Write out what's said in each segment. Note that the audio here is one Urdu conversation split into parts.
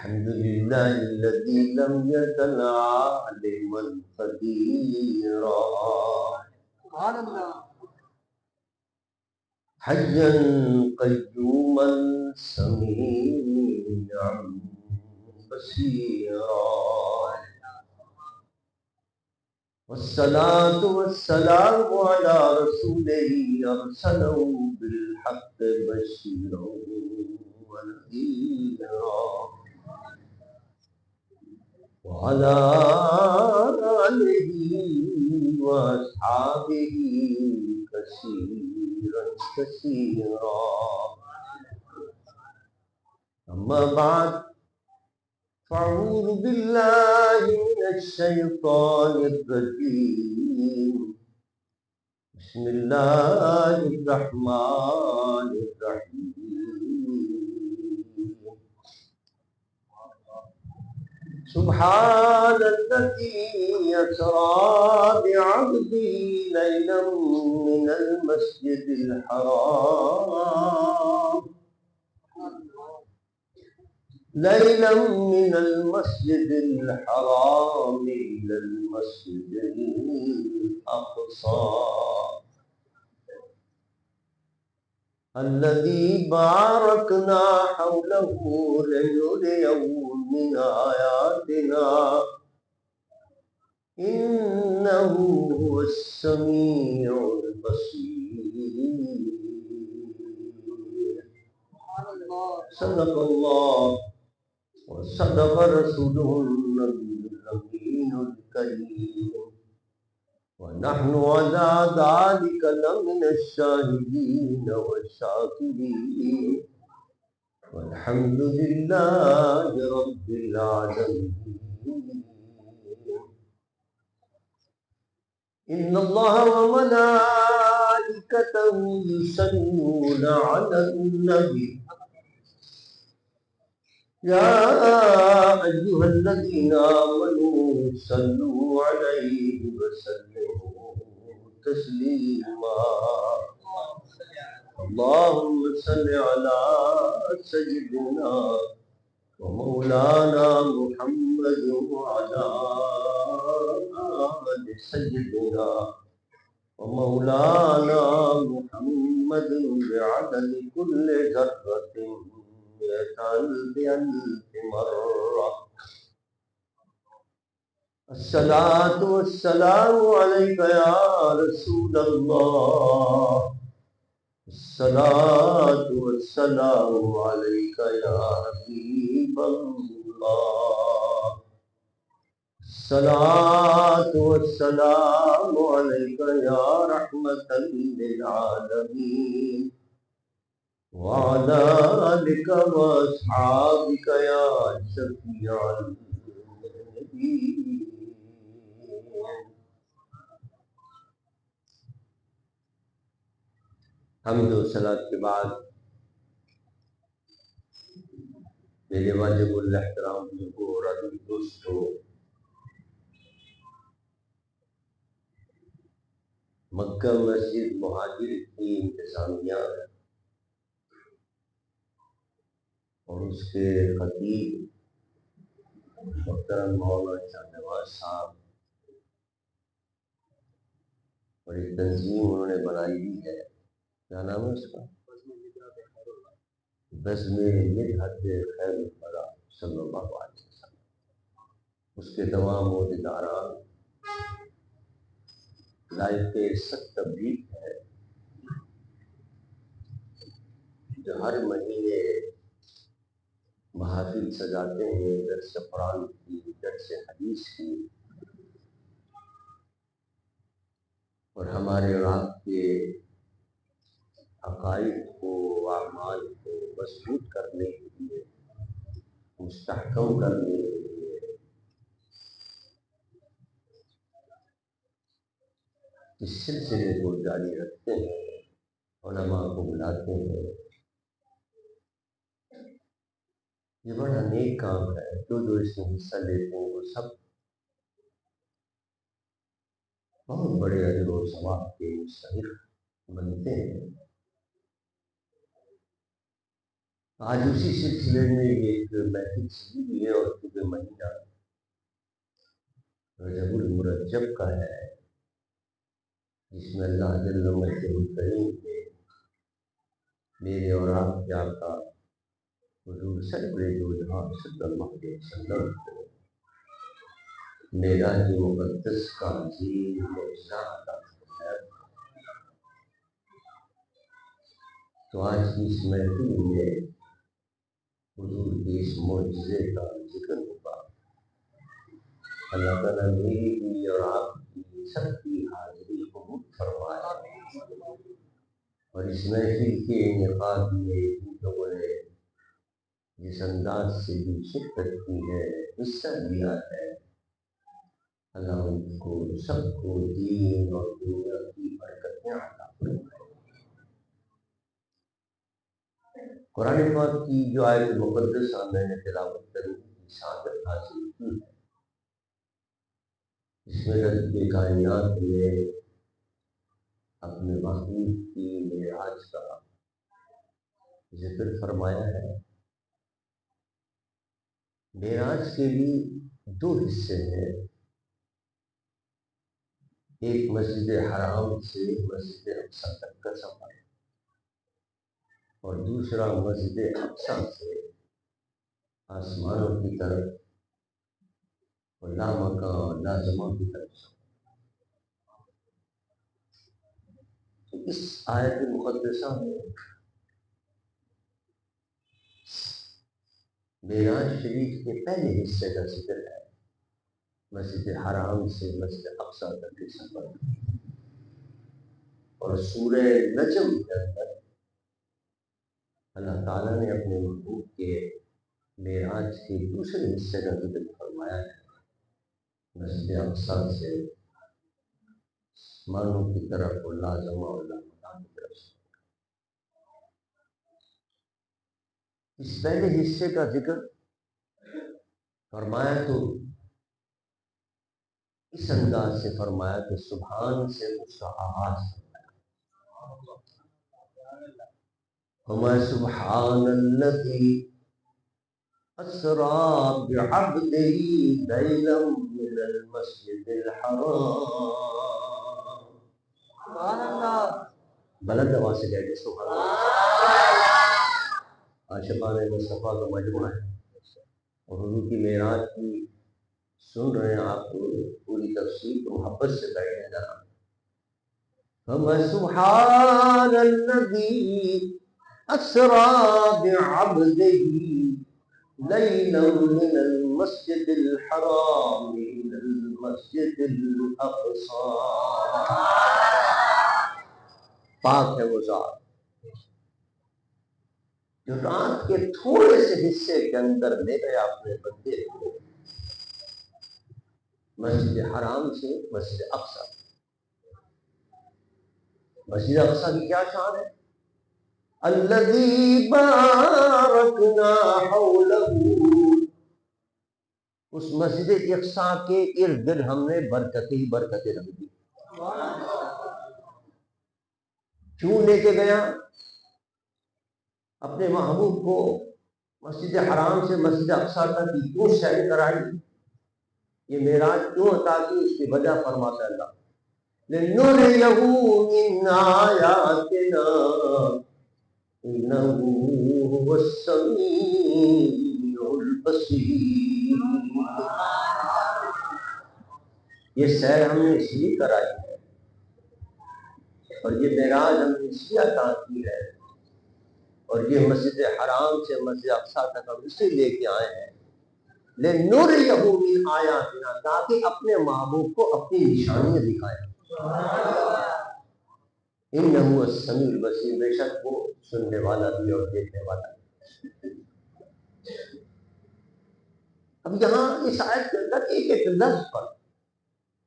الحمد لله الذي لم يزل عالما قديرا حيا قيوما سميعا بصيرا والصلاة والسلام على رسوله أرسله بالحق بشيرا ونذيرا وعلى آله وأصحابه كثيرا كثيرا أما بعد فأعوذ بالله من الشيطان الرجيم بسم الله الرحمن الرحيم سبحان الذي أسرى بعبده ليلا من المسجد الحرام إلى المسجد الأقصى الذي باركنا حوله لنريه من آياتنا إنه هو السميع البصير صدق الله وصدق رسوله النبي الأمين الكريم ونحن على ذلك لمن الشاهدين والشاكرين والحمد لله رب العالمين. إن الله وملائكته يصلون على النبي يا أيها الذين آمنوا صلوا عليه وسلموا تسليما. اللهم صل على سيدنا ومولانا محمد وعلى آل سيدنا ومولانا محمد بعدد كل ذرة بألف مرة. الصلاة والسلام عليك يا رسول الله. الصلاة والسلام عليك يا حبيب الله. الصلاة والسلام عليك يا رحمة للعالمين وعلى آلك وأصحابك يا شفيع المذنبين. حمد و صلاۃ کے بعد میرے واجب الاحترام بزرگوں اور عزیز دوستوں، مکہ مسجد مہاجر کی انتظامیہ اور اس کے خطیب محترم مولانا شاہ نواز صاحب اور ایک تنظیم انہوں نے بنائی ہوئی ہے، کیا نام ہے اس کا؟ بزم مدحت خیر الورا صلی اللہ علیہ وسلم. اس کے تمام عہدیداران لائق سخت تبلیغ ہے جو ہر مہینے محافل سجاتے ہیں، درس قرآن کی، درس حدیث کی، اور ہمارے اور آپ کے عقائد کو، اعمال کو مضبوط کرنے کے لیے، مستحکم کرنے کے لیے اس سلسلے کو جاری رکھتے ہیں، علماء کو بلاتے ہیں. یہ بڑا نیک کام ہے. جو اس میں حصہ لیتے ہیں وہ سب بہت بڑے اجر و ثواب کے مستحق بنتے ہیں. آج اسی سلسلے میں ایک محفل سجی بھی ہے، اور چونکہ مہینہ رجب المرجب کا ہے، جس میں اللہ جل وعلا کریم نے میرے اور آپ کے آقا حضور سرور دو جہاں صلی اللہ علیہ وسلم کو معراج مقدس کا عظیم معجزہ عطا فرمایا۔ تو آج کی اس محفل میں حضور کے اس معجزے کا ذکر ہوگا۔ اللہ تعالیٰ میری بھی اور آپ کی سب کی حاضری قبول فرمائے، اور اس محفل کے انعقاد میں جن لوگوں نے جس انداز سے بھی شرکت کی ہے، حصہ لیا ہے، اللہ ان کو سب کو دین اور دنیا کی برکتیں عطا فرمائے۔ قرآن پاک کی جو آیت مقدسہ میں نے تلاوت کرنے کی سعادت حاصل کی ہے، اس میں رب کائنات نے اپنے محبوب کی معراج کا ذکر فرمایا ہے۔ معراج کے بھی دو حصے ہیں، ایک مسجد حرام سے مسجد اقصی تک کا سفر، اور دوسرا مسجد اقصی سے آسمانوں کی طرف اور لامکان لازموں کی طرف۔ اس آیت مقدسہ میں معراج شریف کے پہلے حصے کا ذکر ہے، مسجد حرام سے مسجد اقصی تک کے سفر، اور سورہ نجم کے اندر اللہ تعالیٰ نے اپنے محبوب کے معراج کے دوسرے حصے کا ذکر فرمایا ہے، مسجد اقصی سے آسمانوں کی طرف اور لازمہ اور لامکان کی طرف۔ اس پہلے حصے کا ذکر فرمایا تو اس انداز سے فرمایا کہ سبحان سے اس کا آغاز فرمایا، وما سبحان الذی اسریٰ بعبدہ لیلا من المسجد الحرام۔ سبحان اللہ، بلند آواز سے کہتے سبحان اللہ۔ عاشقان مصطفیٰ کا مجموعہ ہے، اور حضور کی معراج کی سن رہے ہیں آپ کو پوری تفصیل کو محبت سے بیٹھے ذرا۔ فما سبحان الذی اسریٰ بعبدہ لیلا من المسجد الحرام الى المسجد الاقصی۔ پاک ہے وہ ذات جو رات کے تھوڑے سے حصے کے اندر لے گیا اپنے بندے کو مسجد حرام سے مسجد اقصی۔ مسجد اقصی کی کیا شان ہے؟ الذی بارکنا حولہ، اس مسجد اقصی کے ارد گرد ہم نے برکتیں ہی برکتیں رکھ دی۔ کیوں لے کے گیا اپنے محبوب کو مسجد حرام سے مسجد اقصی تک کی کیوں سیر کرائی؟ یہ معراج کیوں عطا کی؟ اس کی وجہ فرماتا ہے اللہ لِنُرِيَهُ مِنْ آيَاتِنَا إِنَّهُ هُوَ السَّمِيعُ الْبَصِيرُ۔ یہ سیر ہم نے اس لیے کرائی ہے، اور یہ معراج ہم نے اس لیے عطا کی ہے، اور یہ مسجد حرام سے مسجد اقصی تک ہم اسے لے کے آئے ہیں لِنُرِيَهُ مِنْ آيَاتِنَا، تاکہ اپنے محبوب کو اپنی نشانیاں دکھائیں۔ اِنَّهُ هُوَ السَّمِيعُ الْبَصِيرُ، بے شک وہ سننے والا بھی اور دیکھنے والا بھی۔ اب یہاں اس آیت کے اندر ایک ایک لفظ پر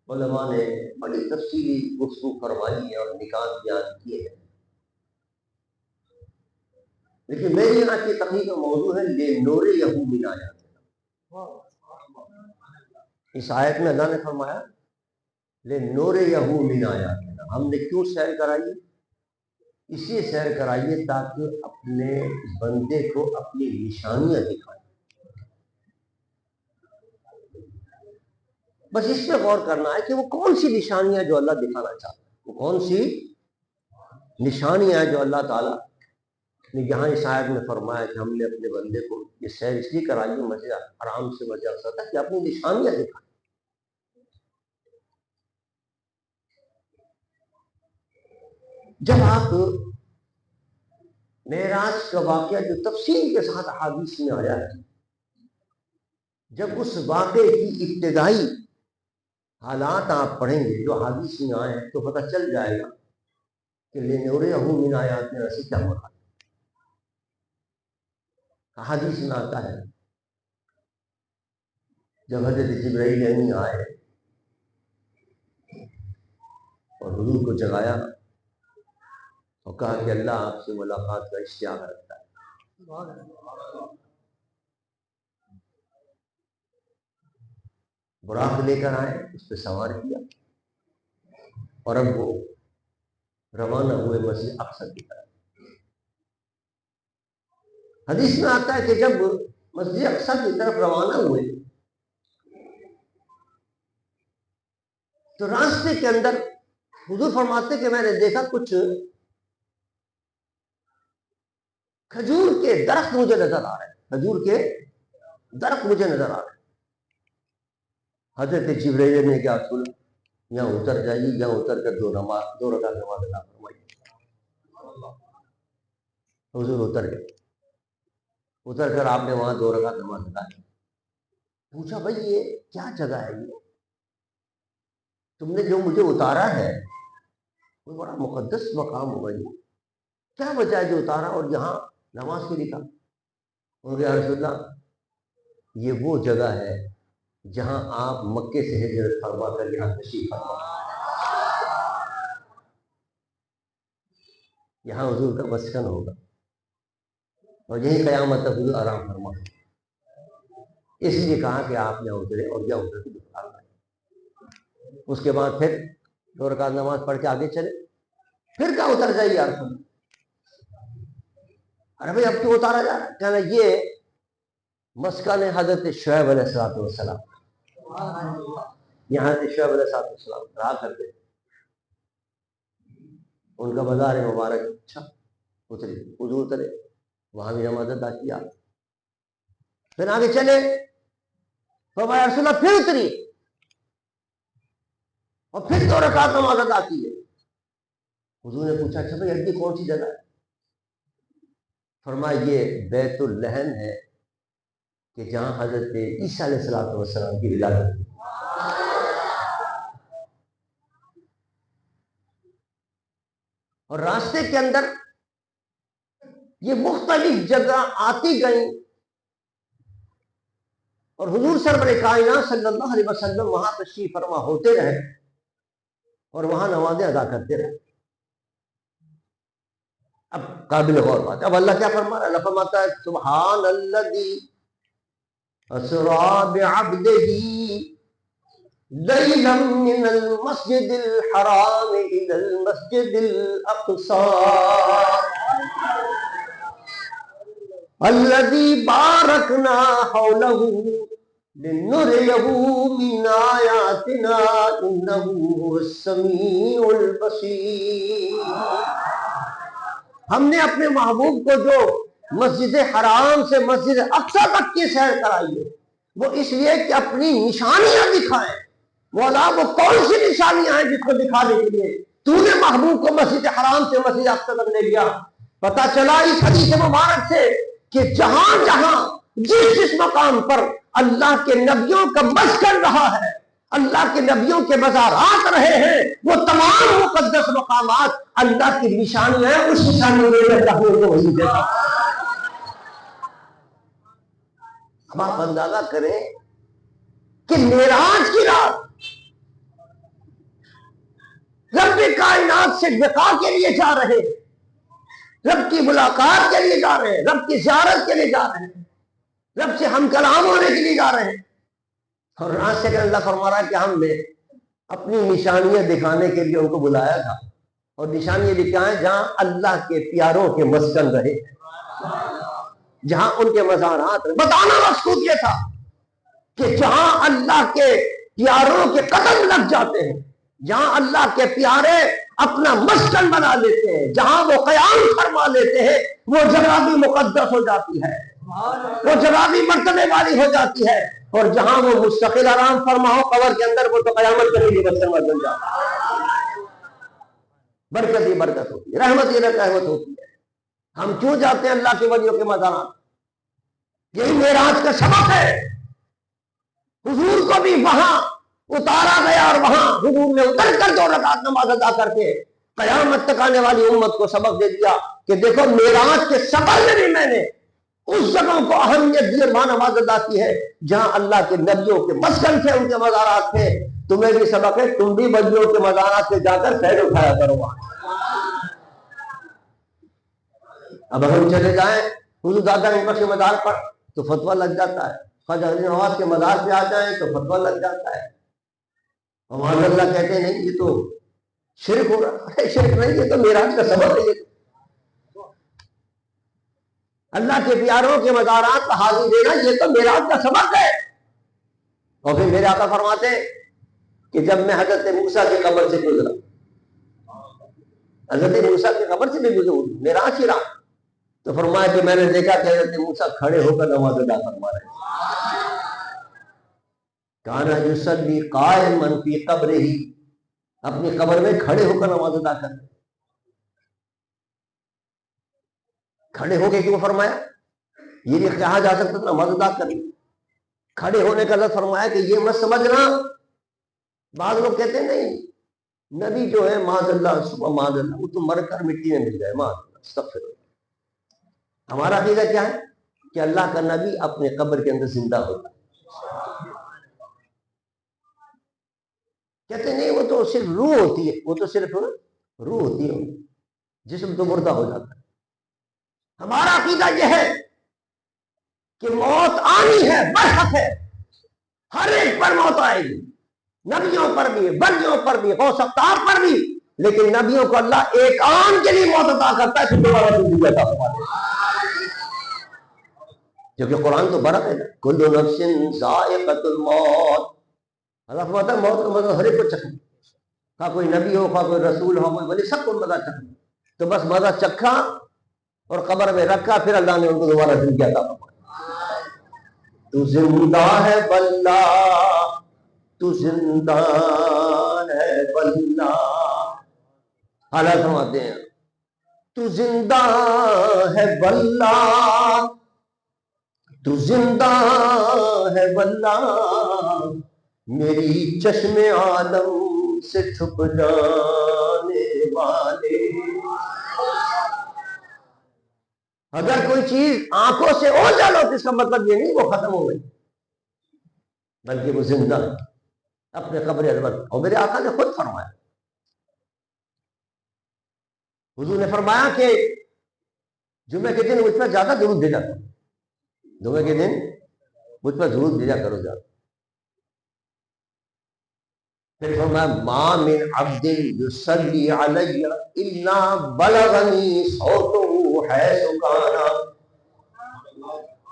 علماء نے بڑی تفصیلی گفتگو فرمائی ہے اور نکات بیان کیے ہیں، لیکن میری یہاں کی تحقیق کا موضوع ہے لِنُرِيَهُ مِنْ آيَاتِنَا۔ اس آیت میں اللہ نے فرمایا لِنُرِيَهُ مِنْ آيَاتِنَا، ہم نے کیوں سیر کرائی؟ اس لیے سیر کرائیے تاکہ اپنے بندے کو اپنی نشانیاں دکھائیں. بس اس پہ غور کرنا ہے کہ وہ کون سی نشانیاں جو اللہ دکھانا چاہتا ہے، وہ کون سی نشانیاں ہیں جو اللہ تعالیٰ نے یہاں اس آیت میں فرمایا کہ ہم نے اپنے بندے کو یہ سیر اس لیے کرائی مسجد حرام سے مسجد اقصی تک کہ اپنی نشانیاں دکھائیں. جب آپ معراج کا واقعہ جو تفصیل کے ساتھ احادیث میں آیا ہے، جب اس واقعے کی ابتدائی حالات آپ پڑھیں گے جو حدیث میں آئے ہیں تو پتہ چل جائے گا کہ لِنُرِيَهُ مِنْ آیَاتِنَا سے کیا مراد. حدیث میں آتا ہے جب حضرت جبرائیل امین آئے اور حضور کو جگایا اور کہا کہ اللہ آپ سے ملاقات کا اشتیاق رکھتا ہے. براق لے کر آئے، اس پہ سوار کیا اور اب وہ روانہ ہوئے مسجد اقصی کی طرف. حدیث میں آتا ہے کہ جب مسجد اقصی کی طرف روانہ ہوئے تو راستے کے اندر حضور فرماتے کہ میں نے دیکھا کچھ کھجور کے درخت مجھے نظر آ رہے ہیں، کھجور کے درخت مجھے نظر آ رہے ہیں. حضرت جبرائیل نے کیا سنا، یہاں اتر جائیے، یہاں اتر کر دو رکعت نماز ادا فرمائیے. حضور اتر گئے، اتر کر آپ نے وہاں 2 رکعت نماز ادا کی. پوچھا بھائی یہ کیا جگہ ہے، یہ تم نے جو مجھے اتارا ہے وہ بڑا مقدس مقام ہوگا، یہ کیا وجہ ہے جو اتارا اور یہاں نماز کے لکھا؟ انہوں نے یا رسول اللہ یہ وہ جگہ ہے جہاں آپ مکے سے ہجرت فرما کر یہاں تشریف فرما، یہاں حضور کا مسکن ہوگا اور یہی قیامت تک حضور آرام فرما. اس لیے کہا کہ آپ یہاں اترے اور یہاں اتر کے دکھا. اس کے بعد پھر 2 رکعت نماز پڑھ کے آگے چلے. پھر کہا اتر جائیے یا رسول اللہ. ارے بھائی اب کیوں اتارا جا رہا ہے؟ کہنا یہ مسکن حضرت شعیب علیہ السلام، یہاں سے شعیب علیہ السلام رہا کرتے، ان کا بازار مبارک. اچھا اتری، حضور اترے، وہاں بھی نماز ادا کیا. پھر آگے چلے فرمایا رسول اللہ پھر اتری اور پھر 2 رکعت نماز ادا کی ہے. حضور نے پوچھا اچھا بھائی اب کون سی جگہ ہے؟ فرمایا یہ بیت اللحم ہے کہ جہاں حضرت عیسیٰ علیہ السلام کی ولادت ہوئی. اور راستے کے اندر یہ مختلف جگہ آتی گئیں اور حضور سرور کائنات صلی اللہ علیہ وسلم وہاں تشریف فرما ہوتے رہے اور وہاں نمازیں ادا کرتے رہے. اب قابل غور بات ہے. اب اللہ کیا فرما رہا ہے؟ اللہ فرماتا ہے سبحان الذی اسری بعبدہ لیلا من المسجد الحرام الی المسجد الاقصی الذی بارکنا حولہ لنریہ من آیاتنا انہ هو السمیع البصیر. ہم نے اپنے محبوب کو جو مسجد حرام سے مسجد اقصی تک کی سیر کرائی ہے وہ اس لیے کہ اپنی نشانیاں دکھائیں. مولا وہ کون سی نشانیاں ہیں جس کو دکھانے کے لیے تو نے محبوب کو مسجد حرام سے مسجد اقصی تک لے لیا؟ پتہ چلا اس حدیث مبارک سے کہ جہاں جہاں جس جس مقام پر اللہ کے نبیوں کا مسکن رہا ہے، اللہ کے نبیوں کے مزارات رہے ہیں، وہ تمام مقدس مقامات اللہ کی نشانی ہے. اس نشانی میں اللہ کو وہی دیتا. اب آپ اندازہ کریں کہ معراج کی رات رب کائنات سے لقاء کے لیے جا رہے ہیں، رب کی ملاقات کے لیے جا رہے ہیں، رب کی زیارت کے لیے جا رہے ہیں، رب سے ہم کلام ہونے کے لیے جا رہے ہیں. اور راستے کے اللہ فرما رہا ہے کہ ہم نے اپنی نشانیاں دکھانے کے لیے ان کو بلایا تھا اور نشانی یہ بھی کیا ہے؟ جہاں اللہ کے پیاروں کے مسکن رہے، جہاں ان کے مزارات رہے۔ بتانا مقصود یہ تھا کہ جہاں اللہ کے پیاروں کے قدم لگ جاتے ہیں، جہاں اللہ کے پیارے اپنا مسکن بنا لیتے ہیں، جہاں وہ قیام فرما لیتے ہیں، وہ جگہ بھی مقدس ہو جاتی ہے، وہ جگہ بھی مرتبے والی ہو جاتی ہے، اور جہاں وہ مستقل آرام فرما ہو قبر کے اندر، وہ تو قیامت کے لیے بسر بن جاتا ہے۔ برکت ہی برکت ہوتی ہے، رحمت ہی رحمت ہوتی ہے۔ ہم کیوں جاتے ہیں اللہ کے ولیوں کے مزارات؟ یہی معراج کا سبق ہے۔ حضور کو بھی وہاں اتارا گیا، اور وہاں حضور نے اتر کر 2 رکعت نماز ادا کر کے قیامت تک آنے والی امت کو سبق دے دیا کہ دیکھو معراج کے سفر میں بھی میں نے اس جگہ کو اہمیت دی، وہاں نماز ادا کی ہے جہاں اللہ کے نبیوں کے مسکن تھے، ان کے مزارات تھے۔ تمہیں بھی سبق ہے، تم بھی ولیوں کے مزارات سے جا کر فیض اٹھایا کرو وہاں۔ اب ہم چلے جائیں حضور دادا امام کے مزار پر تو فتویٰ لگ جاتا ہے، خواجہ حضرت نواز کے مزار پہ آ جائیں تو فتویٰ لگ جاتا ہے، اور وہاں اللہ کہتے ہیں نہیں یہ تو شرک ہو رہا ہے۔ شرک نہیں، یہ تو معراج کا سبب ہے۔ یہ اللہ کے پیاروں کے مزارات کا حاضر دینا یہ تو معراج کا سبب ہے۔ اور پھر میرے آقا فرماتے ہیں کہ جب میں حضرت موسیٰ کی قبر سے گزرا، حضرت موسیٰ کی قبر سے بھی گزرا، معراج ہی رہا، تو فرمایا کہ میں نے دیکھا کہ حضرت موسیٰ کھڑے ہو کر نماز ادا فرما رہے ہیں۔ کانا یصلی قائما فی قبرہ، اپنی قبر میں کھڑے ہو کر نماز ادا کر، کھڑے ہو کے کیوں فرمایا؟ یہ بھی کہا جا سکتا تھا نماز ادا کر، کھڑے ہونے کا لفظ فرمایا کہ یہ مت سمجھنا، بعض لوگ کہتے ہیں نہیں نبی جو ہے معاذ اللہ صبح معاذ اللہ وہ تو مر کر مٹی میں مل جائے، معاذ اللہ استغفر اللہ۔ ہمارا عقیدہ کیا ہے کہ اللہ کا نبی اپنے قبر کے اندر زندہ ہوتا ہے۔ کہتے ہیں نہیں وہ تو صرف روح ہوتی ہے، وہ تو صرف روح ہوتی ہے، جسم تو مردہ ہو جاتا ہے۔ ہمارا عقیدہ یہ ہے کہ موت آنی ہے، برحق ہے، ہر ایک پر موت آئے گی، نبیوں پر بھی، ولیوں پر بھی، غوث اقطاب پر بھی، لیکن نبیوں کو اللہ ایک آن کے لیے موت عطا کرتا ہے، پھر دوبارہ زندگی عطا فرماتا ہے، کیونکہ قرآن تو برحق ہے، کل نفس ذائقۃ الموت، اللہ فرماتا ہے موت کا مزہ ہر ایک کو چکھنا، خواہ کوئی نبی ہو، خواہ کوئی رسول ہو، کوئی ولی، سب کو مزہ چکھنا، تو بس مزہ چکھا اور قبر میں رکھا، پھر اللہ نے ان کو دوبارہ زندگی عطا فرمائی۔ تو زندہ ہے واللہ، تو زندہ ہے واللہ، حالات فرماتے ہیں تو زندہ ہے واللہ، تو زندہ ہے واللہ، میری چشم عالم سے چھپ جانے والے۔ اگر کوئی چیز آنکھوں سے اوجھل ہو تو اس کا مطلب یہ نہیں وہ ختم ہو گئی، بلکہ وہ زندہ ہے اپنے قبر عظمت۔ اور میرے آقا نے خود فرمایا، حضور نے فرمایا کہ جمعے کے دن مجھ پر زیادہ درود بھیجا کرو، جمعے کے دن مجھ پر درود بھیجا کرو زیادہ۔ پھر فرمایا ما من عبد یصلی علی الا بلغنی صوتہ حیث کان،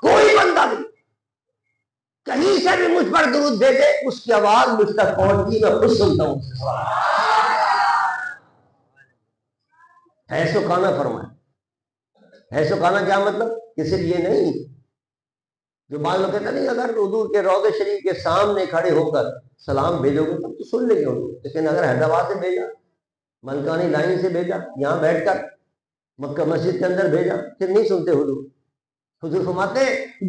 کوئی بندہ بھی کہیں سے بھی مجھ پر درود بھیجے اس کی آواز مجھ تک پہنچتی، میں خود سنتا ہوں۔ حیث کان فرمایا، حیث کان کیا مطلب؟ کہ صرف یہ نہیں، جو بعض لوگ کہتے ہیں نہیں اگر حضور کے روضہ شریف کے سامنے کھڑے ہو کر سلام بھیجو گے تب تو سن لیں گے حضور، لیکن اگر حیدرآباد سے بھیجا، ملکانی لائن سے بھیجا، یہاں بیٹھ کر مکہ مسجد کے اندر بھیجا، پھر نہیں سنتے حضور۔ حضور فرماتے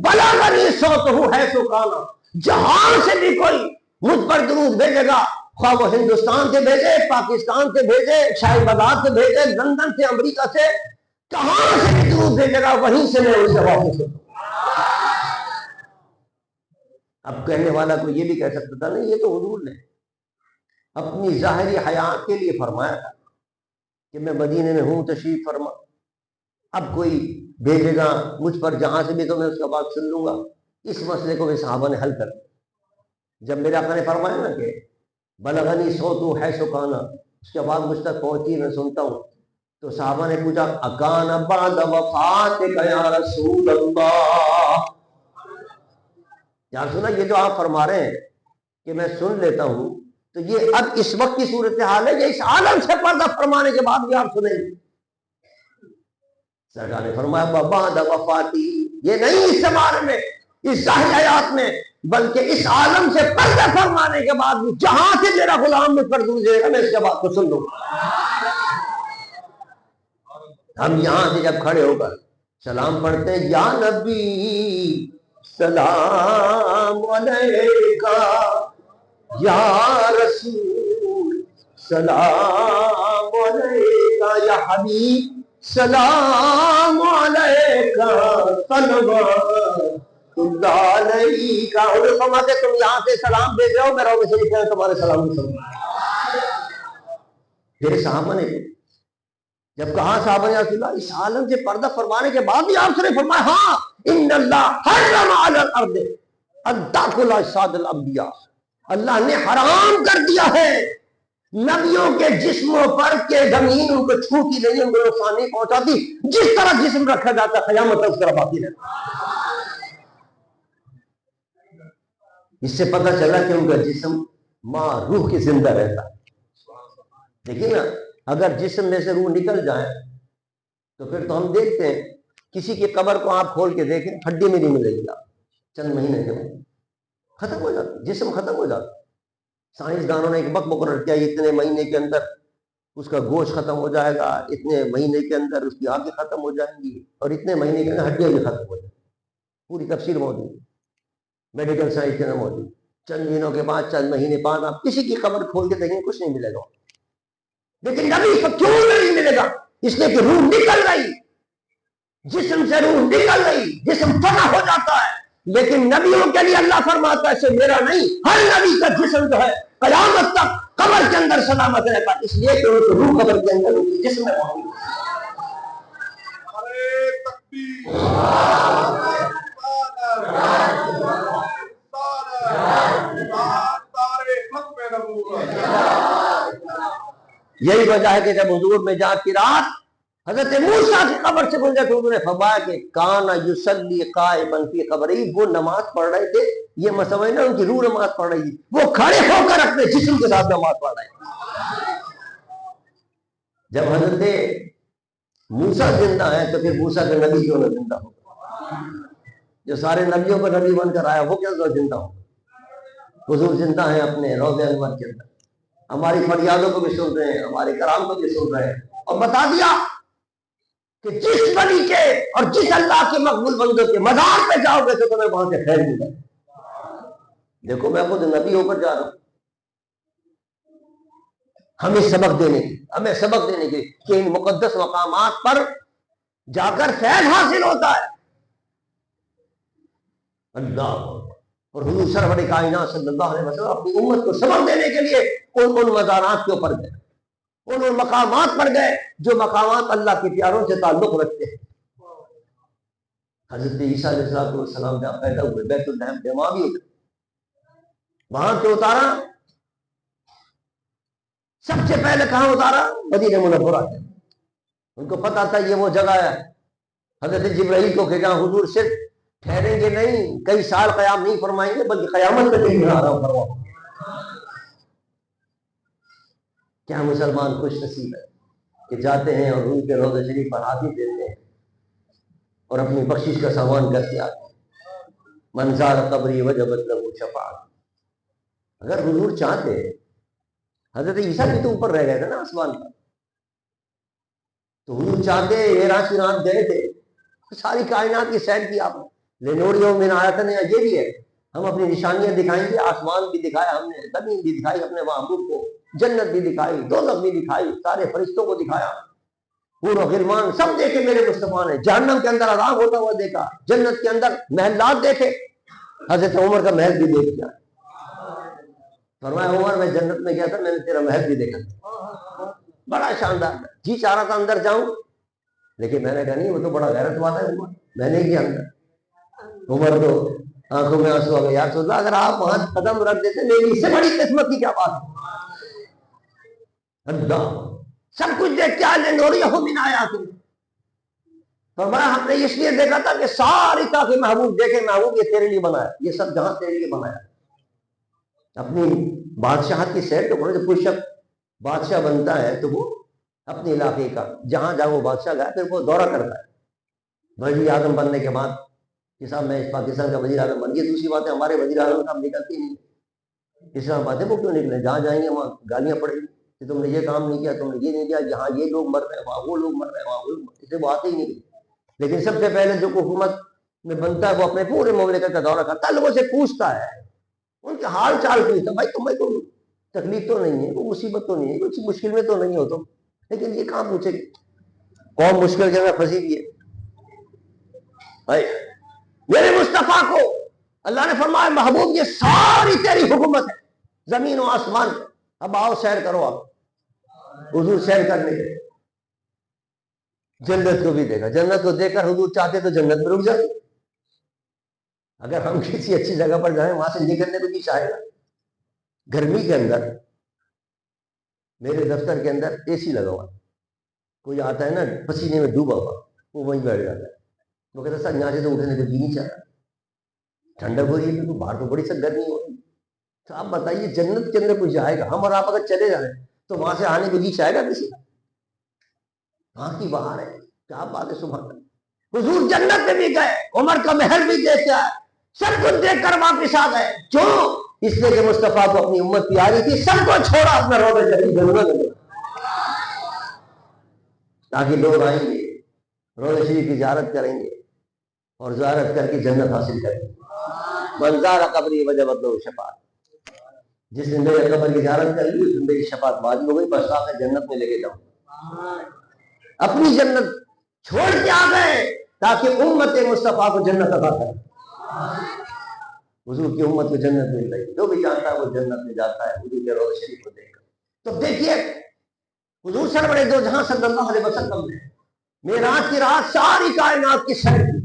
بلغنی صوتہ حیث کان، جہاں سے بھی کوئی مجھ پر درود بھیجے گا، خواہ وہ ہندوستان سے بھیجے، پاکستان سے بھیجے، شاہی بازار سے بھیجے، لندن سے، امریکہ سے، کہاں سے بھی درود بھیجے گا وہیں سے میں اسے واپس کروں۔ اب کہنے والا کوئی یہ بھی کہہ سکتا تھا نہیں یہ تو حضور نے اپنی ظاہری حیات کے لیے فرمایا تھا کہ میں مدینے میں ہوں، تشریف فرما، اب کوئی بھیجے گا مجھ پر جہاں سے بھی تو میں اس کا بات سن لوں گا۔ اس مسئلے کو بھی صحابہ نے حل کر دیا۔ جب میرے آقا نے فرمایا نا کہ بلغنی صوتہ حیث کان، اس کے بعد مجھ تک پہنچی، میں سنتا ہوں تو صحابہ نے پوچھا اکان بعد وفاتک یا رسول اللہ، یا سنا یہ جو آپ فرما رہے ہیں کہ میں سن لیتا ہوں، تو یہ اب اس وقت کی صورتحال ہے یا اس عالم سے پردہ فرمانے کے بعد بھی آپ سنیں گے؟ سرکار نے فرمایا بعد وفاتی، یہ نہیں اس زمانے میں، اس ظاہر حیات میں، بلکہ اس عالم سے پردہ فرمانے کے بعد بھی جہاں سے میرا غلام مجھ پر گزرے گا میں اس کے بعد کو سن لوں گا۔ ہم یہاں سے جب کھڑے ہو کر سلام پڑھتے ہیں، یا نبی سلام علیکہ، یا رسول سلام علیکہ، یا حبیب سلام علیکہ صلوات اللہ علیکہ۔ حضور فرماتے تم یہاں سے سلام بھیج رہے ہو، میں روضہ شریف میں تمہارے سلام بھی سنوں۔ پھر صحابہ نے جب کہا صحابہ نے رسول اللہ اس عالم سے پردہ فرمانے کے بعد بھی آپ نے فرمایا ہاں ان اللہ حرم علی الارض ان تاکل اجساد الانبیاء، اللہ نے حرام کر دیا ہے نبیوں کے جسموں پر کہ زمین ان کو چھوتی نہیں، ان کو نقصان نہیں پہنچاتی، جس طرح جسم رکھا جاتا ہے قیامت تک اس طرح باقی رہتا۔ اس سے پتہ چلا کہ ان کا جسم ماں روح کی زندہ رہتا ہے۔ دیکھیے نا، اگر جسم میں سے روح نکل جائے تو پھر تو ہم دیکھتے ہیں کسی کی قبر کو آپ کھول کے دیکھیں ہڈی میں نہیں ملے گی، آپ چند مہینے کے بعد ختم ہو جاتا، جسم ختم ہو جاتا۔ سائنسدانوں نے ایک وقت مقرر کیا اتنے مہینے کے اندر اس کا گوشت ختم ہو جائے گا، اتنے مہینے کے اندر اس کی آنکھیں ختم ہو جائیں گی، اور اتنے مہینے کے اندر ہڈیاں بھی ختم ہو جائیں گی۔ پوری تفصیل موجود ہے، میڈیکل سائنس کے اندر موجود۔ چند دنوں کے بعد، چند مہینے بعد آپ کسی کی قبر کھول کے دیکھیں کچھ نہیں ملے گا، لیکن نبی کو کیوں نہیں ملے گا؟ اس لیے کہ روح نکل رہی، جسم سے روح نکل رہی، جسم فنا ہو جاتا ہے، لیکن نبیوں کے لیے اللہ فرماتا ہے اسے میرا نہیں، ہر نبی کا جسم جو ہے قیامت تک قبر کے اندر سلامت رہتا ہے، اس لیے کہ ان کی روح قبر کے اندر ان کی جسم میں موجود ہے۔ یہی وجہ ہے کہ جب حضور میں جات کی رات حضرت موسیٰ کی قبر سے گزرے تو انہوں نے فرمایا کہ کان یصلی قائما فی قبری، وہ نماز پڑھ رہے تھے، یہ مت سمجھنا ان کی روح نماز پڑھ رہی تھی، وہ کھڑے ہو کر اپنے جسم کے ساتھ نماز پڑھ رہے تھے۔ جب حضرت موسیٰ زندہ ہے تو پھر موسیٰ کا نبی کیوں نہ زندہ ہو؟ جو سارے نبیوں کا نبی بن کر آیا وہ کیا زندہ ہو؟ حضور زندہ ہیں اپنے روضہ انور کے اندر، ہماری فریادوں کو بھی سن رہے ہیں، ہمارے کلام کو بھی سن رہے ہیں، اور بتا دیا کہ جس ولی کے اور جس اللہ کے مقبول بندوں کے مزار پہ جاؤ گے تو تمہیں وہاں سے خیر ملے گا۔ دیکھو میں خود نبی ہو کر جا رہا ہوں، ہمیں سبق دینے کی کہ ان مقدس مقامات پر جا کر فیض حاصل ہوتا ہے۔ اللہ اور حضور سرور کائنات صلی اللہ علیہ وسلم اپنی امت کو سبق دینے کے لیے ان مزارات کے اوپر گئے، ان مقامات پر گئے جو مقامات اللہ کے پیاروں سے تعلق رکھتے ہیں۔ حضرت عیسیٰ علیہ السلام جہاں پیدا ہوئے بیت الحم پہ، وہاں بھی وہاں سے اتارا، سب سے پہلے کہاں اتارا؟ مدینہ منورہ کے۔ ان کو پتا تھا یہ وہ جگہ ہے حضرت جبرائیل کو کہ جہاں حضور صرف ٹھہریں گے نہیں، کئی سال قیام نہیں فرمائیں گے بلکہ قیامت میں نہیں آرام فرماؤ۔ کیا مسلمان خوش نصیب ہے کہ جاتے ہیں اور ان کے روضہ شریف پر ہاتھ دیتے ہیں اور اپنی بخشش کا سامان کر کے آتے ہیں۔ من زار قبری وجبت لہ شفاعت۔ اگر حضور چاہتے، حضرت عیسیٰ بھی تو اوپر رہ گئے تھے نا آسمان پر، تو حضور چاہتے عراق کی رات گئے تھے، ساری کائنات کی سیر کی آپ نے، لنوریہم من آیاتنا، یہ بھی ہے ہم اپنی نشانیاں دکھائیں گے، آسمان بھی دکھایا ہم نے، زمین بھی دکھائی اپنے محبوب کو، جنت بھی دکھائی، دوزخ بھی دکھائی، سارے فرشتوں کو دکھایا، حور و غلمان سب دیکھے میرے مصطفیٰ نے، جہنم کے اندر عذاب ہوتا ہوا دیکھا، جنت کے اندر محلات دیکھے، حضرت عمر کا محل بھی دیکھ گیا، فرمایا عمر میں جنت میں گیا تھا، میں نے تیرا محل بھی دیکھا، بڑا شاندار، جی چاہ رہا تھا اندر جاؤں، لیکن میں نے کہا نہیں وہ تو بڑا غیرت والا ہے عمر، میں نے کیا اندر۔ عمر تو آنکھوں میں آنسو آ گئے، یا رسول اللہ اگر آپ وہاں قدم رکھ دیتے میری اس سے بڑی قسمت کی کیا بات ہے۔ اللہ سب کچھ دیکھ کے لنوریہ من آیاتنا، فرمایا ہم نے اس لیے دیکھا تھا کہ ساری تاکہ محبوب دیکھے محبوب یہ تیرے لیے بنایا، یہ سب جہاں تیرے لیے بنایا۔ اپنی بادشاہت کی سیر تو کرو، جب کوئی شخص بادشاہ بنتا ہے تو وہ اپنے علاقے کا جہاں جہاں وہ بادشاہ گیا پھر وہ دورہ کرتا ہے۔ وزیر اعظم بننے کے بعد کہ صاحب میں اس پاکستان کا وزیر اعظم بن گیا، دوسری بات ہے ہمارے وزیر اعظم ہم نکلتے نہیں، اسلام بات ہے وہ کیوں نکلے، جہاں جائیں گے وہاں گالیاں پڑیں گی کہ تم نے یہ کام نہیں کیا، تم نے یہ نہیں کیا، یہاں یہ لوگ مر رہے ہیں وہاں وہ لوگ مر رہے ہیں وہاں وہ، اسے وہ آتے ہی نہیں۔ لیکن سب سے پہلے جو حکومت میں بنتا ہے وہ اپنے پورے مملکت کا دورہ کرتا ہے، لوگوں سے پوچھتا ہے، ان کے حال چال پوچھتا، بھائی تمہیں کوئی تکلیف تو نہیں ہے، کوئی مصیبت تو نہیں ہے، کچھ مشکل میں تو نہیں ہو تم، لیکن یہ کام پوچھے گی، قوم مشکل جگہ پھنسی ہوئی ہے۔ میرے مصطفیٰ کو اللہ نے فرمایا محبوب یہ ساری تیری حکومت ہے زمین و آسمان، اب آؤ سیر کرو، آپ حضور سیر کرنے گئے، جنت کو بھی دیکھا، جنت کو دیکھ کر حضور چاہتے تو جنت میں رک جاتے، اگر ہم کسی اچھی جگہ پر جائیں وہاں سے نکلنے کو نہیں چاہے گا۔ گرمی کے اندر میرے دفتر کے اندر اے سی لگا ہوا، کوئی آتا ہے نا پسینے میں ڈوبا ہوا، وہ وہیں بیٹھ جاتا ہے، وہ کہتا ہے سر یہاں سے تو اٹھنے کو جی نہیں چاہ رہا، ٹھنڈک ہو رہی ہے کیونکہ باہر تو بڑی سخت گرمی ہو رہی ہے، تو آپ بتائیے جنت کے اندر کوئی جائے گا، ہم اور آپ اگر چلے جائیں تو وہاں سے آنے کو جی چاہے گا کسی؟ وہاں کی باہر ہے، کیا بات ہے، سبحان اللہ۔ حضور جنت میں بھی گئے، عمر کا محل بھی دیکھ کے آئے، سب کچھ دیکھ کر واپس آ گئے، کیوں؟ اس لیے کہ مصطفیٰ کو اپنی امت پیاری تھی، سب کو چھوڑا اپنا روضہ شریف ضرورت ہے، تاکہ لوگ آئیں گے روضہ شریف کی زیارت کریں گے اور زیارت کر کے جنت حاصل کریں گے۔ من زار قبری وجبت له شفاعت، جس نے میرے قبر کی زیارت کر لی اس نے میری شفاعت واجب ہو گئی، بس آخر جنت میں لے کے جاؤں، اپنی جنت چھوڑ کے آ گئے تاکہ امت مصطفیٰ کو جنت عطا کرے۔ حضور کی امت کو جنت مل رہی، جو بھی جانتا ہے وہ جنت میں جاتا ہے حضور کے روضہ شریف کو دیکھ کر۔ تو دیکھیے حضور سرور دو جہاں صلی اللہ علیہ وسلم نے معراج کی رات ساری کائنات کی سیر کی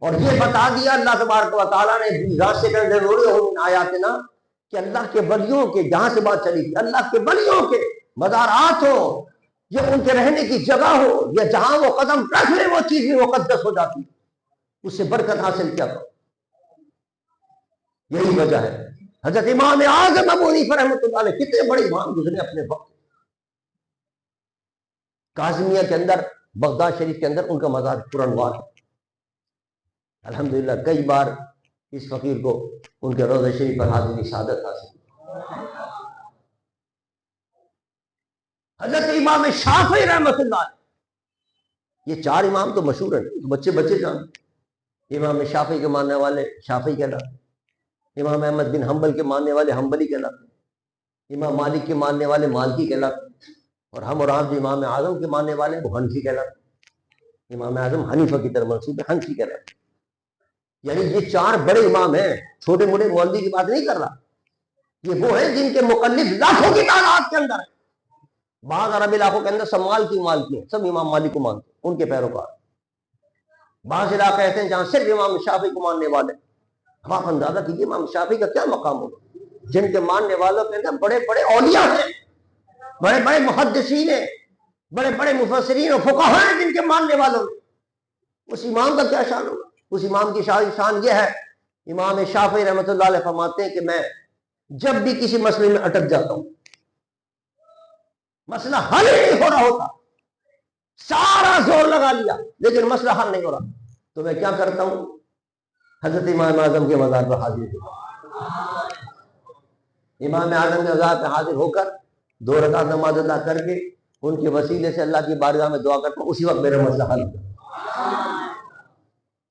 اور یہ بتا دیا اللہ تبارک و تعالیٰ نے راستے کے اندر آیاتنا کہ اللہ کے ولیوں کے، جہاں سے بات چلی تھی، اللہ کے ولیوں کے مزارات ہو یا ان کے رہنے کی جگہ ہو یا جہاں وہ قدم رکھ لے وہ چیز بھی مقدس ہو جاتی، اس سے برکت حاصل کیا کرو۔ یہی وجہ ہے حضرت امام اعظم ابو حنیفہ رحمۃ اللہ علیہ، کتنے بڑے امام گزرے اپنے وقت، کاظمیہ کے اندر بغداد شریف کے اندر ان کا مزار پرانوار ہے، الحمدللہ کئی بار اس فقیر کو ان کے روضہ شریف پر حاضری سعادت حاصل۔ حضرت امام شافعی رحمۃ اللہ علیہ، یہ چار امام تو مشہور ہیں، بچے بچے جانتے، امام شافعی کے ماننے والے شافعی کہلاتے، امام احمد بن حنبل کے ماننے والے حنبلی کہلاتے، امام مالک کے ماننے والے مالکی کہلاتے، اور ہم اور آپ جو امام اعظم کے ماننے والے وہ حنفی کہلاتے، امام اعظم حنیفہ کی طرف منسوب ہے، حنفی کہلاتے۔ یعنی یہ چار بڑے امام ہیں، چھوٹے موٹے مولوی کی بات نہیں کر رہا، یہ وہ ہیں جن کے مقلد لاکھوں کی تعداد کے اندر ہیں، بعض عرب علاقوں کے اندر سب مالکی ہیں، سب امام مالک کو مانتے ہیں، ان کے پیروکار، بعض علاقے ایسے ہیں جہاں صرف امام شافعی کو ماننے والے۔ اب آپ اندازہ کیجیے امام شافعی کا کیا مقام ہوگا، جن کے ماننے والوں کے اندر بڑے بڑے اولیاء ہیں، بڑے بڑے محدثین ہیں، بڑے بڑے مفسرین اور فقہاء ہیں جن کے ماننے والوں میں، اس امام کا کیا شان ہوگا؟ اس امام کی شان یہ ہے، امام شافعی رحمۃ اللہ علیہ فرماتے ہیں کہ میں جب بھی کسی مسئلے میں اٹک جاتا ہوں، مسئلہ حل نہیں ہو رہا ہوتا، سارا زور لگا لیا لیکن مسئلہ حل نہیں ہو رہا، تو میں کیا کرتا ہوں، حضرت امام اعظم کے مزار پر حاضر ہوتا ہوں، امام اعظم کے مزار پر حاضر ہو کر 2 رکعت نماز ادا کر کے ان کے وسیلے سے اللہ کی بارگاہ میں دعا کرتا ہوں، اسی وقت میرا مسئلہ حل ہوتا۔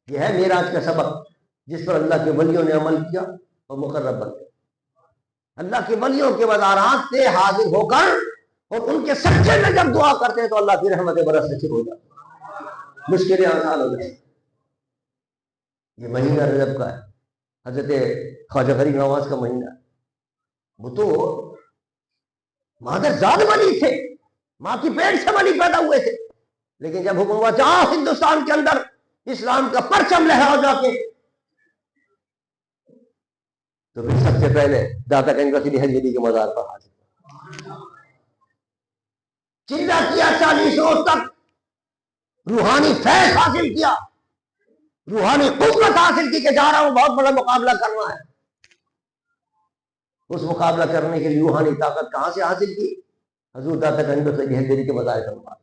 یہ ہے معراج کا سبق جس پر اللہ کے ولیوں نے عمل کیا اور مقرب بن گئے، اللہ کے ولیوں کے مزارات سے حاضر ہو کر اور ان کے سچے میں جب دعا کرتے ہیں تو اللہ کی رحمت برس سے شروع ہو جاتی، مشکلیں آسان ہو جاتی۔ یہ مہینہ رجب کا ہے، حضرت خواجہ غریب نواز کا مہینہ، وہ تو مادرزاد ولی تھے، ماں کی پیٹ سے ولی پیدا ہوئے تھے، لیکن جب حکم ہوا جاؤ ہندوستان کے اندر اسلام کا پرچم لہراؤ جا کے، تو پھر سب سے پہلے داتا گنج وسیلی حج علی کے مزار پر حاضر، چندہ کیا 40 روز تک، روحانی فیض حاصل کیا، روحانی قوت حاصل کی کہ جا رہا ہوں بہت بڑا مقابلہ کرنا ہے۔ اس مقابلہ کرنے کے لیے روحانی طاقت کہاں سے حاصل کی؟ حضور داتا گنج سے حیدری کے بظاہر کرنا۔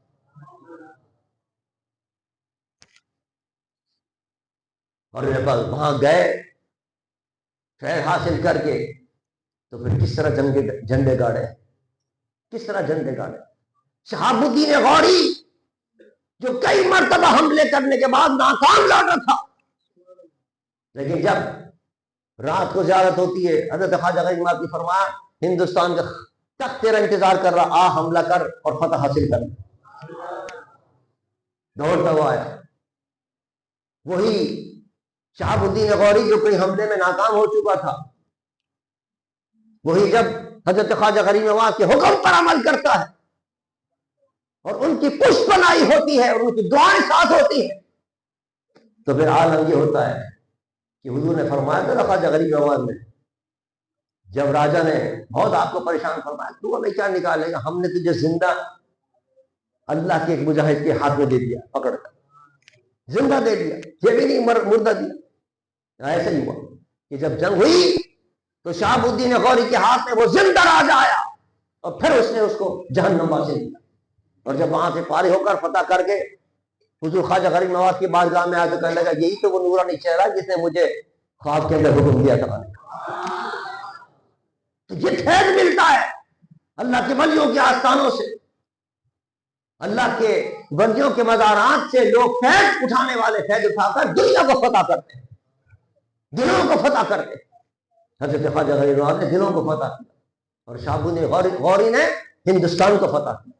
اور وہاں گئے فیض حاصل کر کے تو پھر کس طرح جھنڈے گاڑے، کس طرح جھنڈے گاڑے۔ شہاب الدین غوری جو کئی مرتبہ حملے کرنے کے بعد ناکام لوٹا تھا، لیکن جب رات کو زیارت ہوتی ہے، حضرت خواجہ غریب نواز کی فرمایا ہندوستان کا تخت تیرا انتظار کر رہا، آ حملہ کر اور فتح حاصل کر۔ دوڑتا ہوا آیا، وہی شہاب الدین غوری جو کوئی حملے میں ناکام ہو چکا تھا، وہی جب حضرت خواجہ غریب نواز کے حکم پر عمل کرتا ہے اور ان کی پشت پناہی ہوتی ہے اور ان کی دعائیں ساتھ ہوتی ہیں، تو پھر عالم یہ ہوتا ہے کہ حضور نے فرمایا تھا خواجہ غریب نواز نے، جب راجا نے بہت آپ کو پریشان فرمایا تو ہمیں کیا نکالے گا، ہم نے تجھے زندہ اللہ کے ایک مجاہد کے ہاتھ میں دے دیا، پکڑ کر زندہ دے دیا، یہ بھی نہیں مردہ دیا۔ ایسا ہی ہوا کہ جب جنگ ہوئی تو شہاب الدین غوری کے ہاتھ میں وہ زندہ راجا آیا اور پھر اس نے اس کو جہنم واصل کیا، اور جب وہاں سے فارغ ہو کر فتح کر کے حضور خواجہ غریب نواز کی بارگاہ میں آیا تو کہنے لگا یہی تو وہ نورانی چہرہ جس نے مجھے خواب کے اندر حکم دیا تھا۔ تو یہ فیض ملتا ہے اللہ کے ولیوں کے آستانوں سے، اللہ کے ولیوں کے مزارات سے لوگ فیض اٹھانے والے فیض اٹھا کر دنیا کو فتح کرتے ہیں، دلوں کو فتح کرتے ہیں۔ حضرت خواجہ غریب نواز نے دلوں کو فتح کیا اور شہاب الدین غوری نے ہندوستان کو فتح کیا۔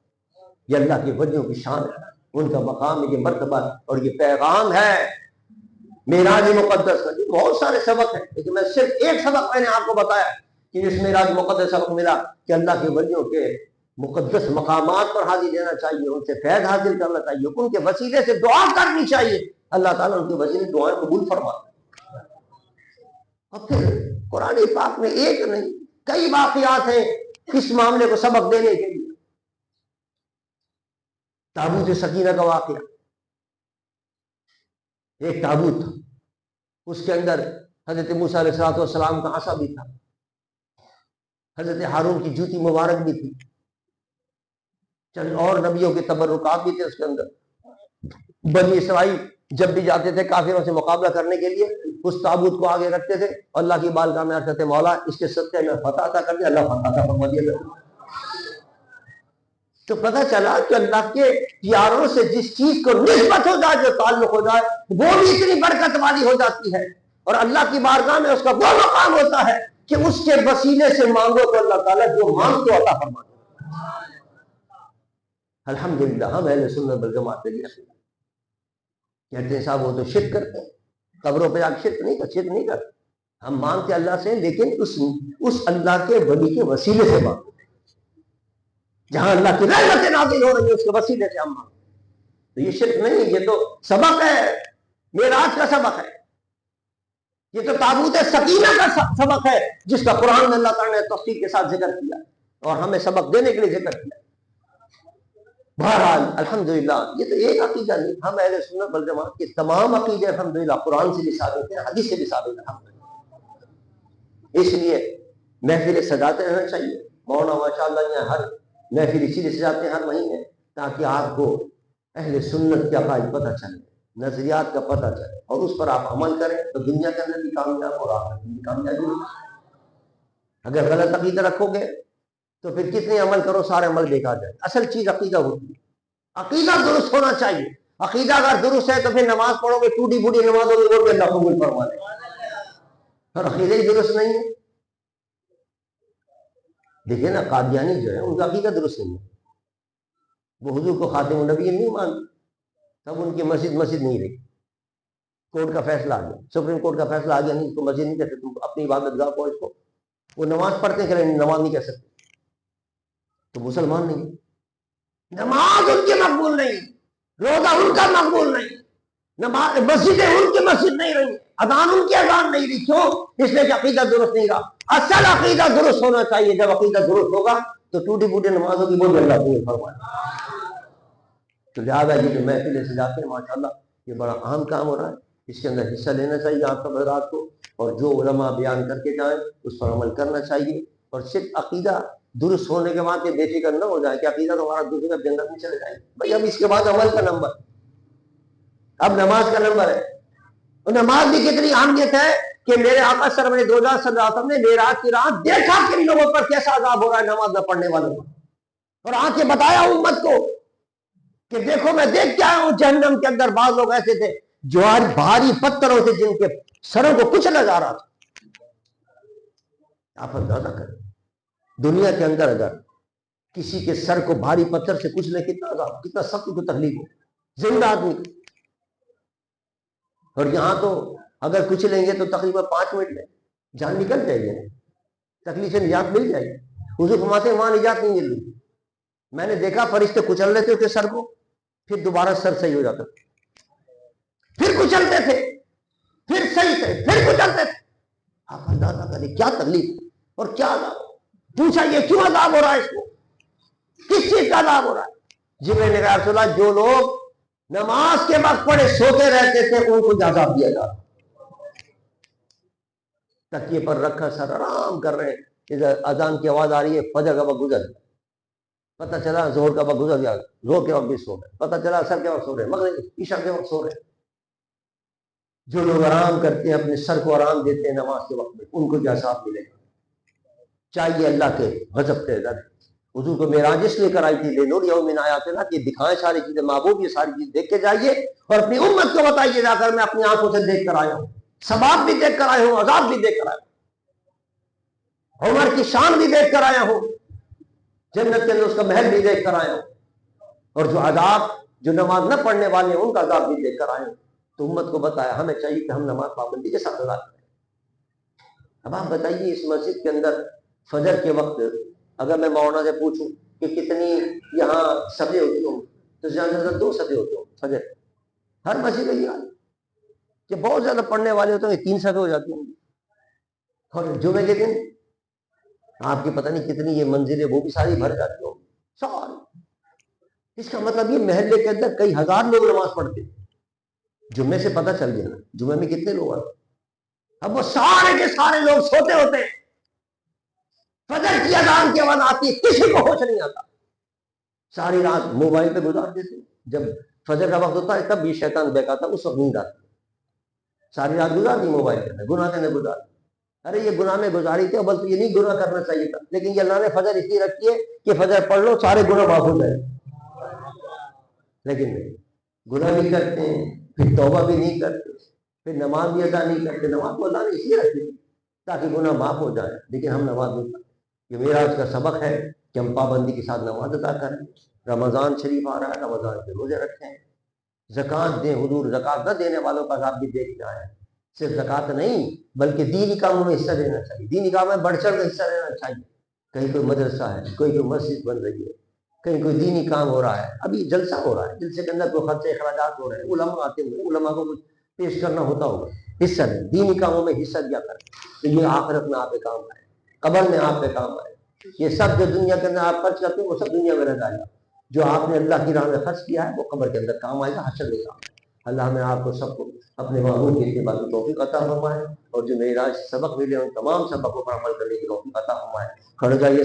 یہ اللہ کے ولیوں کی شان ہے، ان کا مقام، یہ مرتبہ اور یہ پیغام ہے معراج مقدس کا۔ بہت سارے سبق ہیں لیکن میں صرف ایک سبق میں نے آپ کو بتایا کہ جس معراج مقدس سبق ملا کہ اللہ کے ولیوں کے مقدس مقامات پر حاضر دینا چاہیے، ان سے فیض حاصل کرنا چاہیے، ان کے وسیلے سے دعا کرنی چاہیے، اللہ تعالیٰ ان کے وسیلے دعائیں قبول فرماتا ہے۔ اور پھر قرآن پاک میں ایک نہیں کئی واقعات ہیں اس معاملے کو سبق دینے کے لیے۔ تابوت سکینہ کا واقعہ، ایک تابوت تھا، اس کے اندر حضرت موسیٰ علیہ السلام کا عصا بھی تھا، حضرت ہارون کی جوتی مبارک بھی تھی، چند اور نبیوں کے تبرکات بھی تھے اس کے اندر۔ بنی اسرائیل جب بھی جاتے تھے کافروں سے مقابلہ کرنے کے لیے اس تابوت کو آگے رکھتے تھے، اللہ کی بارگاہ میں عرض کرتے مولا اس کے صدقے میں فتح عطا کر دے، اللہ فتح عطا فرما دیا۔ تو پتہ چلا کہ اللہ کے پیاروں سے جس چیز کو نسبت ہو جائے، جو تعلق ہو جائے، وہ بھی اتنی برکت والی ہو جاتی ہے، اور اللہ کی بارگاہ میں اس کا وہ مقام ہوتا ہے کہ اس کے وسیلے سے مانگو تو اللہ تعالیٰ جو مانگ تو عطا فرما دے۔ الحمدللہ ہم اہل سنت والجماعت کے لیے کہتے ہیں صاحب وہ تو شرک کرتے ہیں، قبروں پہ آگ شرک نہیں کرتے، ہم مانگتے اللہ سے لیکن اس اللہ کے ولی کے وسیلے سے مانگتے، جہاں اللہ کی رحمت نازل ہو رہی ہے اس کے وسیلے سے ہم مانگتے، تو یہ شرک نہیں ہے، یہ تو سبق ہے، معراج کا سبق ہے، یہ تو تابوت سکینہ کا سبق ہے جس کا قرآن میں اللہ تعالیٰ نے تفصیل کے ساتھ ذکر کیا اور ہمیں سبق دینے کے لیے ذکر کیا۔ بہرحال الحمدللہ یہ تو ایک عقیدہ نہیں، ہم اہل سنت والجماعت کے تمام عقیدے الحمدللہ قرآن سے بھی ثابت ہیں، حدیث سے بھی ثابت ہیں الحمدللہ۔ اس لیے محفل سجاتے رہنا چاہیے، مولانا ماشاءاللہ یہاں ہر محفل اسی لیے سجاتے ہیں ہر مہینے تاکہ آپ کو اہل سنت کے عقائد پتہ چلے، نظریات کا پتہ چلے اور اس پر آپ عمل کریں تو دنیا کے اندر بھی کامیاب اور آخرت میں بھی کامیابی ہوگی۔ اگر غلط عقیدہ رکھو گے تو پھر کتنے عمل کرو سارے عمل بیکار جائے۔ اصل چیز عقیدہ ہوتی ہے، عقیدہ درست ہونا چاہیے، عقیدہ اگر درست ہے تو پھر نماز پڑھو گے ٹوٹی پھوٹی نمازوں میں بول کے اللہ قبول فرما لے، اور عقیدہ ہی درست نہیں ہے۔ دیکھیے نا قادیانی جو ہے ان کا عقیدہ درست نہیں ہے، وہ حضور کو خاتم النبی نہیں مانتے، تب ان کی مسجد نہیں رہی، کورٹ کا فیصلہ آ گیا، سپریم کورٹ کا فیصلہ آ گیا نہیں اس کو مسجد نہیں کہتے، تم اپنی عبادت گاہ کو اس کو، وہ نماز پڑھتے ہیں کہ نماز نہیں کہہ سکتے تو مسلمان نہیں، نماز ان کی مقبول نہیں، روزہ ان کا مقبول نہیں، نماز مسجدیں ان کی مسجد نہیں رہی، اذان ان کی اذان نہیں رہی، کیوں؟ اس لیے کہ عقیدہ درست نہیں رہا۔ اصل عقیدہ درست ہونا چاہیے، جب عقیدہ درست ہوگا تو ٹوٹی پھوٹی نمازوں کی بہت اللہ قبول فرمائے۔ تو لہٰذا یہ جو محفلیں سجاتے ہیں ماشاءاللہ یہ بڑا اہم کام ہو رہا ہے، اس کے اندر حصہ لینا چاہیے آپ سب حضرات کو، اور جو علماء بیان کر کے جائیں اس پر عمل کرنا چاہیے، اور صرف عقیدہ درست ہونے کے بعد یہ بے فکر نہ ہو جائے کہ عقیدہ تو ہمارا درست ہے جنت میں چلے جائیں بھائی، اب اس کے بعد عمل کا نمبر، اب نماز کا نمبر ہے۔ اور نماز بھی کتنی اہمیت ہے کہ میرے آقا سرور دو ہزار صلی اللہ علیہ وسلم نے معراج کی رات دیکھا کن لوگوں پر کیسا عذاب ہو رہا ہے نماز نہ پڑھنے والوں پر، اور آنکھیں بتایا امت کو کہ دیکھو میں دیکھ کے آیا ہوں جہنم کے اندر بعض لوگ ایسے تھے جو آج بھاری پتھروں سے جن کے سروں کو کچلا جا رہا تھا۔ آپ اندازہ کریں دنیا کے اندر اگر کسی کے سر کو بھاری پتھر سے کچلے کتنا عذاب، کتنا سخت کو تکلیف ہو زندہ آدمی کو، اور یہاں تو اگر کچلیں گے تو تقریباً 5 منٹ میں جان نکل جائے گی، تکلیف سے نجات مل جائے گی۔ حضور فرماتے ہیں وہاں نجات نہیں مل رہی، میں نے دیکھا فرشتے کچل لیتے اس کے سر کو، پھر دوبارہ سر صحیح ہو جاتا، پھر کچلتے تھے، پھر صحیح تھے، پھر کچلتے تھے۔ آپ اندازہ کریں کیا تکلیف اور کیا عذاب۔ پوچھا یہ کیوں عذاب ہو رہا ہے، اس کو کس چیز کا عذاب ہو رہا ہے؟ جبرائیل نے کہا رسول اللہ جو لوگ نماز کے وقت پڑے سوتے رہتے تھے ان کو عذاب دیا جا رہا، تکیے پر رکھا سر آرام کر رہے ہیں، ادھر اذان کی آواز آ رہی ہے، فجر کا وقت گزر گیا، پتہ چلا ظہر کا وقت گزر گیا، ظہر کے وقت بھی سو رہے، پتہ چلا عصر کے وقت سو رہے، مغرب عشاء کے وقت سو رہے۔ جو لوگ آرام کرتے ہیں اپنے سر کو آرام دیتے ہیں نماز کے وقت میں ان کو عذاب ملے گا۔ چاہیے اللہ کے غضب سے ڈر۔ حضور کو معراج اس لیے کرائی تھی لنریہ من آیاتنا کہ دکھائیں ساری چیزیں، محبوب یہ ساری چیز دیکھ کے جائیے اور اپنی امت کو بتائیے جا کر میں اپنی آنکھوں سے دیکھ کر آیا ہوں، ثواب بھی دیکھ کر آیا ہوں، عذاب بھی دیکھ کر آیا ہوں، عمر کی شان بھی دیکھ کر آیا ہوں، جنت کے اندر اس کا محل بھی دیکھ کر آیا ہوں، اور جو عذاب جو نماز نہ پڑھنے والے ہیں ان کا عذاب بھی دیکھ کر آئے ہوں۔ تو امت کو بتایا ہمیں چاہیے کہ ہم نماز پابندی کے ساتھ ادا کریں۔ اب آپ بتائیے اس مسجد کے اندر فجر کے وقت اگر میں مولانا سے پوچھوں کہ کتنی یہاں صفیں ہوتی ہوں تو زیادہ سے 2 صفیں ہوتے ہوں فجر، ہر مسجد میں یہ حال کہ بہت زیادہ پڑھنے والے ہوتے ہیں 3 صفیں ہو جاتی ہوں، اور جمعے کے دن آپ کی پتہ نہیں کتنی یہ منزلیں وہ بھی ساری بھر جاتی ہوں ساری۔ اس کا مطلب یہ محلے کے اندر کئی ہزار لوگ نماز پڑھتے ہیں، جمعے سے پتہ چل گیا نا جمعے میں کتنے لوگ آتے، اب وہ سارے کے سارے لوگ سوتے ہوتے ہیں، فجر کی اذان کی آواز آتی ہے کسی کو ہوش نہیں آتا، ساری رات موبائل پہ گزار دیتے، جب فجر کا وقت ہوتا ہے تب بھی شیطان بہکاتا اس وقت نیند آتی، ساری رات گزار دی موبائل پہ، گناہ کرنے گزار دی۔ ارے یہ گناہ میں گزاری تھی، بلکہ یہ نہیں گناہ کرنا چاہیے تھا، لیکن یہ اللہ نے فجر اس لیے رکھی ہے کہ فجر پڑھ لو سارے گناہ معاف ہو جائے، لیکن نہیں، گناہ بھی کرتے ہیں، پھر توبہ بھی نہیں کرتے، پھر نماز بھی ادا نہیں کرتے۔ نماز کو اللہ نے اس لیے رکھی تاکہ گناہ معاف ہو جائے، لیکن ہم نماز نہیں پڑھتے۔ یہ معراج کا سبق ہے کہ ہم پابندی کے ساتھ نماز ادا کریں، رمضان شریف آ رہا ہے، رمضان کے روزے رکھیں، زکوٰۃ دیں۔ حضور زکوٰۃ نہ دینے والوں کا عذاب بھی دیکھ کے آیا ہے، صرف زکوٰۃ نہیں بلکہ دینی کاموں میں حصہ لینا چاہیے، دینی کاموں میں بڑھ چڑھ کر حصہ لینا چاہیے۔ کہیں کوئی مدرسہ ہے، کوئی مسجد بن رہی ہے، کہیں کوئی دینی کام ہو رہا ہے، ابھی جلسہ ہو رہا ہے، جلسے کے اندر کوئی خرچے اخراجات ہو رہے ہیں، علماء آتے ہوئے علماء کو کچھ پیش کرنا ہوتا ہوگا، حصہ لیں، دینی کاموں میں حصہ دیا کریں، تو یہ آخرت میں آپ کے کام آئے، قبر میں آپ کے کام آئے۔ یہ سب جو دنیا کے اندر آپ خرچ کرتے ہیں وہ سب دنیا میں رہ جائے گا، جو آپ نے اللہ کی راہ میں خرچ کیا ہے وہ قبر کے اندر کام آئے گا، حشر میں کام آئے گا۔ اللہ ہمیں آپ کو سب کو اپنے معبود کی اتباع کی توفیق عطا فرمائے، اور جو معراج سبق ملے ان تمام سبقوں پر عمل کرنے کی توفیق عطا فرمائے۔ کھڑے جائیے۔